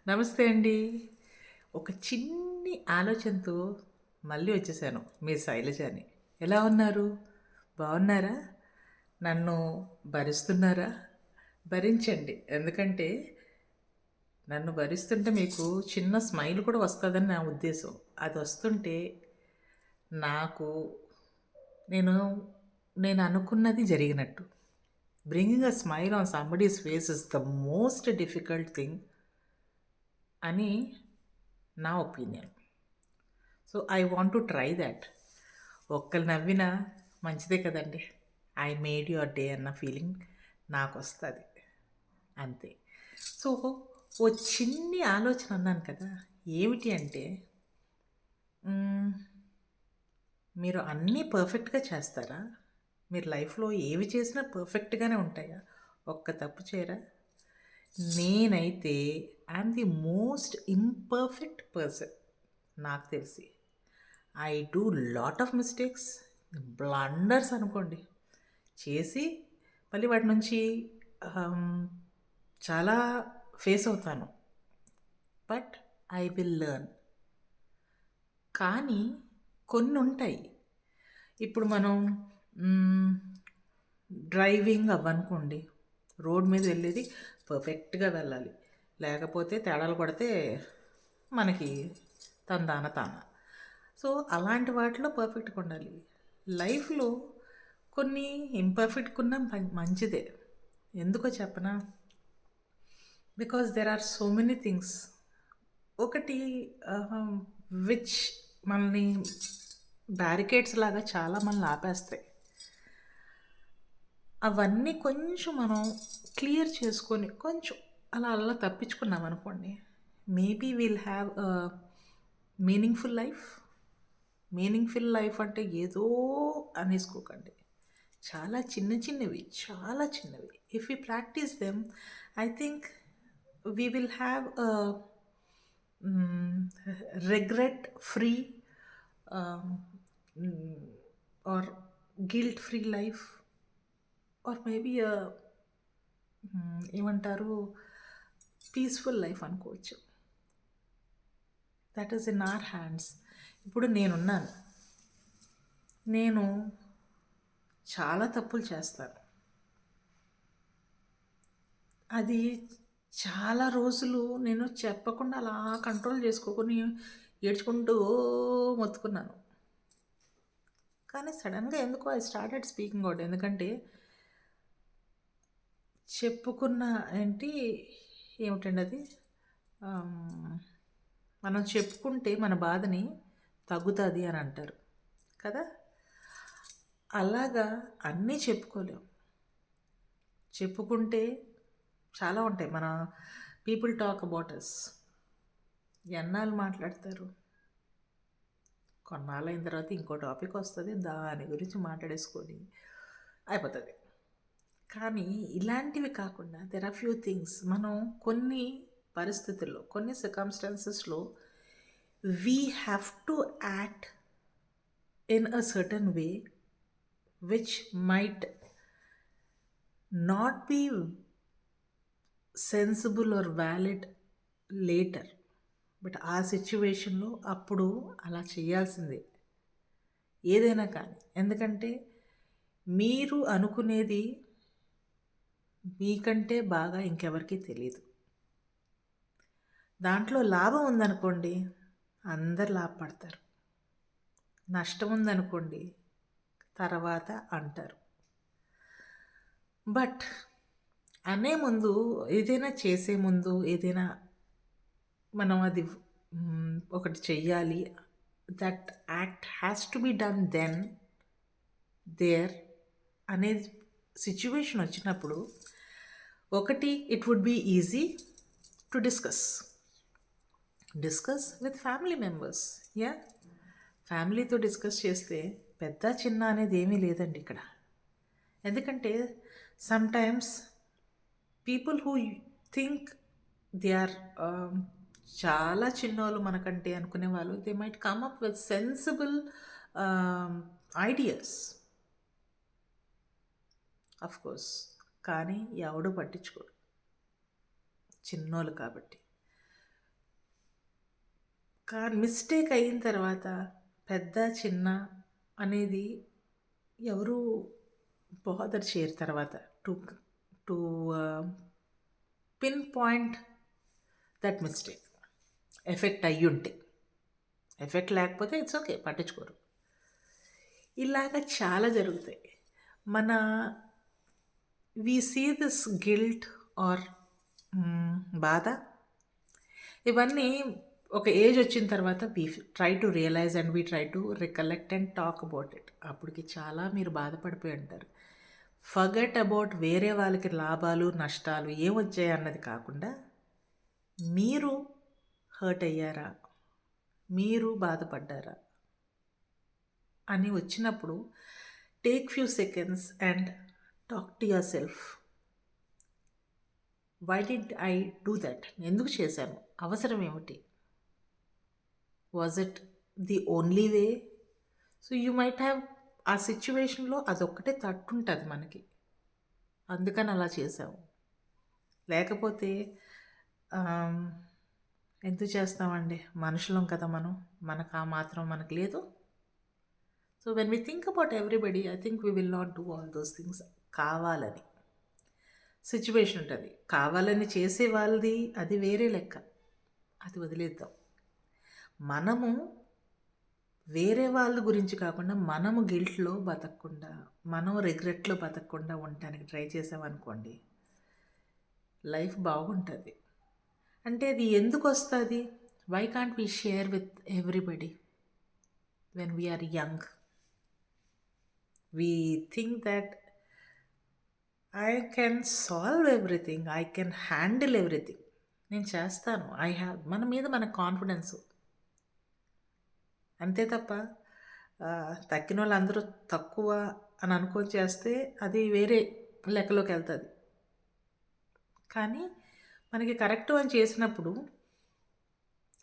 నమస్తే అండి. ఒక చిన్ని ఆలోచనతో మళ్ళీ వచ్చేసాను. మీ శైలజని. ఎలా ఉన్నారు? బాగున్నారా? నన్ను భరిస్తున్నారా? భరించండి. ఎందుకంటే నన్ను భరిస్తుంటే మీకు చిన్న స్మైల్ కూడా వస్తదని నా ఉద్దేశం. అది వస్తుంటే నాకు నేను నేను అనుకున్నది జరిగినట్టు. Bringing a smile on somebody's face is the most difficult thing అని నా opinion. So I want to try that. ఒక్కరు నవ్వినా మంచిదే కదండి. ఐ మేడ్ యువర్ డే అన్న ఫీలింగ్ నాకు వస్తుంది అంతే. సో ఓ చిన్ని ఆలోచన అన్నాను కదా, ఏమిటి అంటే మీరు అన్నీ పర్ఫెక్ట్గా చేస్తారా? మీరు లైఫ్లో ఏవి చేసినా పర్ఫెక్ట్గానే ఉంటాయా? ఒక్క తప్పు చేయరా? నేనైతే I'm the most imperfect person నాకు తెలిసి. I do lot of mistakes, blunders అనుకోండి చేసి మళ్ళీ వాటి నుంచి చాలా ఫేస్ అవుతాను. But I will learn. కానీ కొన్ని ఉంటాయి. ఇప్పుడు మనం డ్రైవింగ్ అవ్వనుకోండి, రోడ్ మీద వెళ్ళేది పర్ఫెక్ట్గా వెళ్ళాలి, లేకపోతే తేడాలు పడితే మనకి తందాన తాన. సో అలాంటి వాటిలో పర్ఫెక్ట్గా ఉండాలి. లైఫ్లో కొన్ని ఇంపర్ఫెక్ట్గా ఉన్న మంచిదే. ఎందుకో చెప్పనా? Because there are so many things. ఒకటి విచ్ మనల్ని బ్యారికేడ్స్ లాగా చాలా మనల్ని ఆపేస్తాయి. అవన్నీ కొంచెం మనం క్లియర్ చేసుకొని కొంచెం అలా అలా తప్పించుకున్నాం అనుకోండి, maybe will have meaningful life. Meaningful life అంటే ఏదో అనేసుకోకండి, చాలా చిన్న చిన్నవి, చాలా చిన్నవి. If you practice them, I think we will have regret free or guilt free life, or maybe ఏమంటారు, పీస్ఫుల్ లైఫ్ అనుకోవచ్చు. That is in our hands. ఇప్పుడు నేనున్నాను, నేను చాలా తప్పులు చేస్తాను. అది చాలా రోజులు నేను చెప్పకుండా అలా కంట్రోల్ చేసుకోకొని ఏడ్చుకుంటూ మొత్తుకున్నాను. కానీ సడన్గా ఎందుకో ఐ స్టార్టెడ్ స్పీకింగ్ అవుట్. ఎందుకంటే చెప్పుకున్న ఏంటి ఏమిటండి అది, మనం చెప్పుకుంటే మన బాధని తగ్గుతుంది అని అంటారు కదా. అలాగా అన్నీ చెప్పుకోలేం. చెప్పుకుంటే చాలా ఉంటాయి. మన పీపుల్ టాక్ అబౌట్ అస్, ఎన్నాళ్ళు మాట్లాడతారు. కొన్నాళ్ళు అయిన తర్వాత ఇంకో టాపిక్ వస్తుంది, దాని గురించి మాట్లాడేసుకొని అయిపోతుంది. కానీ ఇలాంటివి కాకుండా దెర్ ఆర్ ఫ్యూ థింగ్స్, మనం కొన్ని పరిస్థితుల్లో, కొన్ని సర్కమ్స్టాన్సెస్లో we have to act in a certain way which might not be sensible or valid later. But ఆ సిచ్యువేషన్లో అప్పుడు అలా చేయాల్సిందే, ఏదైనా కానీ. ఎందుకంటే మీరు అనుకునేది మీకంటే బాగా ఇంకెవరికి తెలియదు. దాంట్లో లాభం ఉందనుకోండి, అందరు లాభపడతారు. నష్టం ఉందనుకోండి, తర్వాత అంటారు. బట్ అనే ముందు, ఏదైనా చేసే ముందు, ఏదైనా మనం అది ఒకటి చెయ్యాలి, that act has to be done then there అనే సిచ్యువేషన్ వచ్చినప్పుడు, ఒకటి it would be easy to discuss with family members. Yeah, ఫ్యామిలీతో డిస్కస్ చేస్తే పెద్ద చిన్న అనేది ఏమీ లేదండి ఇక్కడ. ఎందుకంటే sometimes people who think they are చాలా చిన్నోళ్ళు మనకంటే అనుకునే వాళ్ళు, they might come up with sensible ideas, of course. కానీ ఎవడు పట్టించుకోడు, చిన్నోళ్ళు కాబట్టి. కానీ మిస్టేక్ అయిన తర్వాత పెద్ద చిన్న అనేది ఎవరు బాదర్ చేయరు తర్వాత to to pinpoint that mistake. Effect అయ్యుంటే, ఎఫెక్ట్ లేకపోతే ఇట్స్ ఓకే, పట్టించుకోరు. ఇలాగ చాలా జరుగుతాయి. మన we see this guilt or బాధ, ఇవన్నీ ఒక ఏజ్ వచ్చిన తర్వాత we try to realise and we try to recollect and talk about it. అప్పటికి చాలా మీరు బాధపడిపోయి ఉంటారు. ఫర్గెట్ అబౌట్ వేరే వాళ్ళకి లాభాలు నష్టాలు ఏమొచ్చాయి అన్నది కాకుండా మీరు హర్ట్ అయ్యారా, మీరు బాధపడ్డారా అని వచ్చినప్పుడు take few seconds and talk to yourself. Why did I do that? ఎందుకు చేశాను? అవసరం ఏమిటి? Was it the only way? So you might have ఆ సిచ్యువేషన్లో అదొక్కటే తట్టుంటుంది మనకి, అందుకని అలా చేసాము. లేకపోతే ఎందుకు చేస్తామండి, మనుషులం కదా మనం, మనకు ఆ మాత్రం మనకు లేదు. So when we think about everybody, I think we will not do all those things కావాలని. సిచ్యువేషన్ ఉంటుంది, కావాలని చేసే వాళ్ళది అది వేరే లెక్క, అది వదిలేద్దాం. మనము వేరే వాళ్ళ గురించి కాకుండా మనము గిల్ట్లో బతకకుండా, మనం రిగ్రెట్లో బతకకుండా ఉండటానికి ట్రై చేసామనుకోండి, లైఫ్ బాగుంటుంది. అంటే అది ఎందుకు వస్తుంది? Why can't we share with everybody when we are young? We think that I can solve everything, I can handle everything, నేను చేస్తాను, ఐ హ్యావ్, మన మీద మన కాన్ఫిడెన్స్. అంతే తప్ప తక్కిన వాళ్ళు అందరూ తక్కువ అని అనుకొని చేస్తే అది వేరే లెక్కలోకి వెళ్తుంది. కానీ మనకి కరెక్ట్ అని చేసినప్పుడు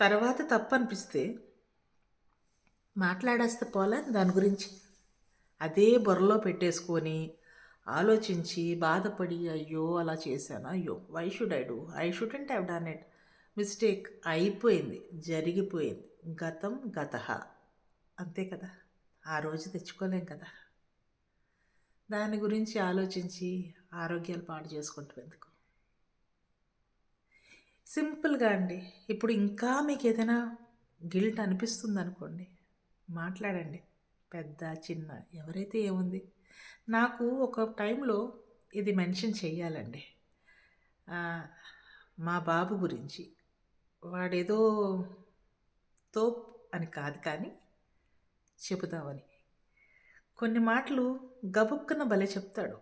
తర్వాత తప్పు అనిపిస్తే మాట్లాడేస్తే పోలే దాని గురించి, అదే బుర్రలో పెట్టేసుకొని ఆలోచించి బాధపడి అయ్యో అలా చేశాను, అయ్యో why should I do, I shouldn't have done it, mistake అయిపోయింది, జరిగిపోయింది, గతం గతః, అంతే కదా, ఆ రోజు తెచ్చుకోలేం కదా. దాని గురించి ఆలోచించి ఆరోగ్యాలు పాడు చేసుకుంటాం ఎందుకు? సింపుల్గా అండి. ఇప్పుడు ఇంకా మీకు ఏదైనా గిల్ట్ అనిపిస్తుంది అనుకోండి, మాట్లాడండి, పెద్ద చిన్న ఎవరైతే ఏముంది. నాకు ఒక టైంలో ఇది మెన్షన్ చెయ్యాలండి, మా బాబు గురించి. వాడేదో తోప్ అని కాదు కానీ చెబుదామని. కొన్ని మాటలు గబుక్కున భలే చెప్తాడు,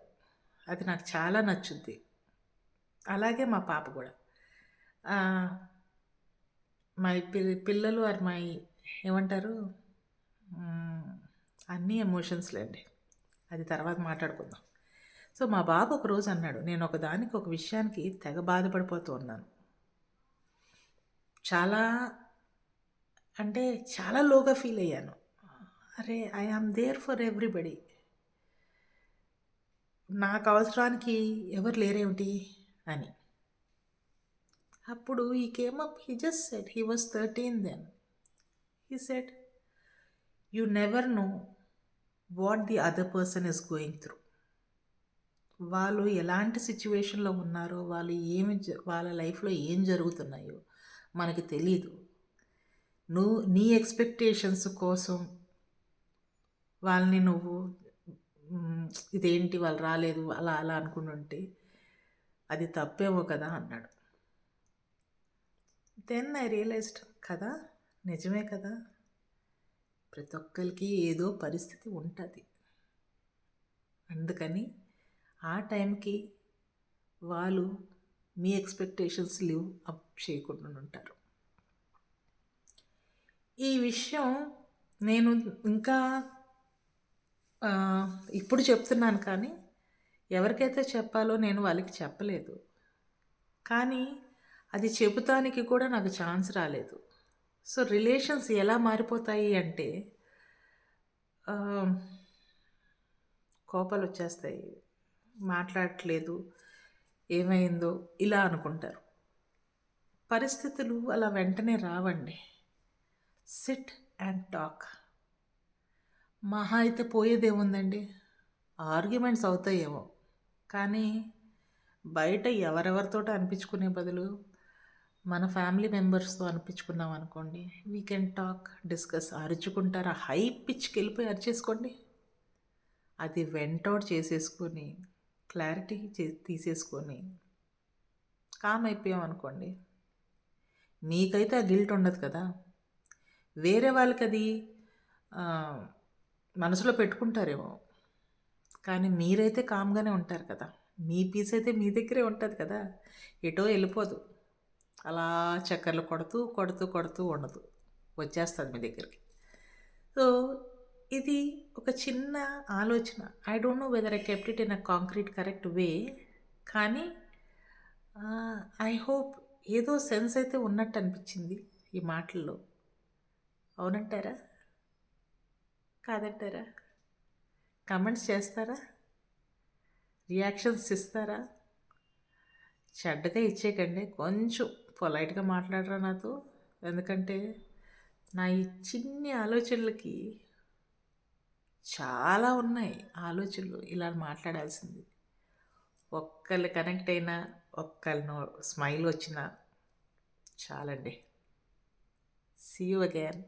అది నాకు చాలా నచ్చుద్ది. అలాగే మా పాప కూడా. మై పిల్లలు ఆర్ మై ఏమంటారు, అన్నీ ఎమోషన్స్లేండి, అది తర్వాత మాట్లాడుకుందాం. సో మా బాబు ఒకరోజు అన్నాడు, నేను ఒక విషయానికి తెగ బాధపడిపోతూ ఉన్నాను, చాలా అంటే చాలా లోగా ఫీల్ అయ్యాను. అరే I am there for everybody, నాకు అవసరానికి ఎవరు లేరేమిటి అని. అప్పుడు he came up, he just said, he was 13 then, he said you never know what the other person is going through. వాళ్ళు ఎలాంటి సిచ్యువేషన్లో ఉన్నారో, వాళ్ళు వాళ్ళ లైఫ్లో ఏం జరుగుతున్నాయో మనకి తెలీదు. నీ ఎక్స్పెక్టేషన్స్ కోసం వాళ్ళని నువ్వు ఇదేంటి వాళ్ళు రాలేదు అలా అలా అనుకుంటుంటే అది తప్పేమో కదా అన్నాడు. దెన్ ఐ రియలైజ్డ్, కదా నిజమే కదా, ప్రతి ఒక్కరికి ఏదో పరిస్థితి ఉంటుంది. అందుకని ఆ టైంకి వాళ్ళు మీ ఎక్స్పెక్టేషన్స్ లివ్ అప్ చేయకుండా ఉంటారు. ఈ విషయం నేను ఇంకా ఇప్పుడు చెప్తున్నాను, కానీ ఎవరికైతే చెప్పాలో నేను వాళ్ళకి చెప్పలేదు. కానీ అది చెబుతానికి కూడా నాకు ఛాన్స్ రాలేదు. సో రిలేషన్స్ ఎలా మారిపోతాయి అంటే, కోపాలు వచ్చేస్తాయి, మాట్లాడట్లేదు, ఏమైందో ఇలా అనుకుంటారు. పరిస్థితులు అలా వెంటనే రావండి. SIT and talk. మహా అయితే పోయేదేముందండి, ఆర్గ్యుమెంట్స్ అవుతాయేమో, కానీ బయట ఎవరెవరితోటో అనిపించుకునే బదులు మన ఫ్యామిలీ మెంబర్స్తో అనిపించుకున్నాం అనుకోండి, వీ కెన్ టాక్, డిస్కస్. అరుచుకుంటారా, హై పిచ్కి వెళ్ళిపోయి అరిచేసుకోండి. అది వెంటౌట్ చేసేసుకొని క్లారిటీ తీసేసుకొని కామ్ అయిపోయాం అనుకోండి, మీకైతే ఆ గిల్ట్ ఉండదు కదా. వేరే వాళ్ళకి అది ఆ, మనసులో పెట్టుకుంటారేమో, కానీ మీరైతే కామ్గానే ఉంటారు కదా. మీ పీస్ అయితే మీ దగ్గరే ఉంటుంది కదా, ఎటో వెళ్ళిపోదు. అలా చక్కర్లు కొడుతూ కొడుతూ కొడుతూ ఉండదు, వచ్చేస్తుంది మీ దగ్గరికి. సో ఇది ఒక చిన్న ఆలోచన. I don't know whether I kept it in a concrete correct way, కానీ ఐ హోప్ ఏదో సెన్స్ అయితే ఉన్నట్టు అనిపించింది ఈ మాటల్లో. అవునంటారా, కాదంటారా? కమెంట్స్ చేస్తారా, రియాక్షన్స్ ఇస్తారా? చెడ్డగా ఇచ్చేయకండి, కొంచెం పొలైట్గా మాట్లాడరా నాతో. ఎందుకంటే నా ఈ చిన్ని ఆలోచనలకి చాలా ఉన్నాయి ఆలోచనలు ఇలా మాట్లాడాల్సింది. ఒక్కళ్ళు కనెక్ట్ అయినా, ఒక్కళ్ళు స్మైల్ వచ్చినా చాలండి. See you again.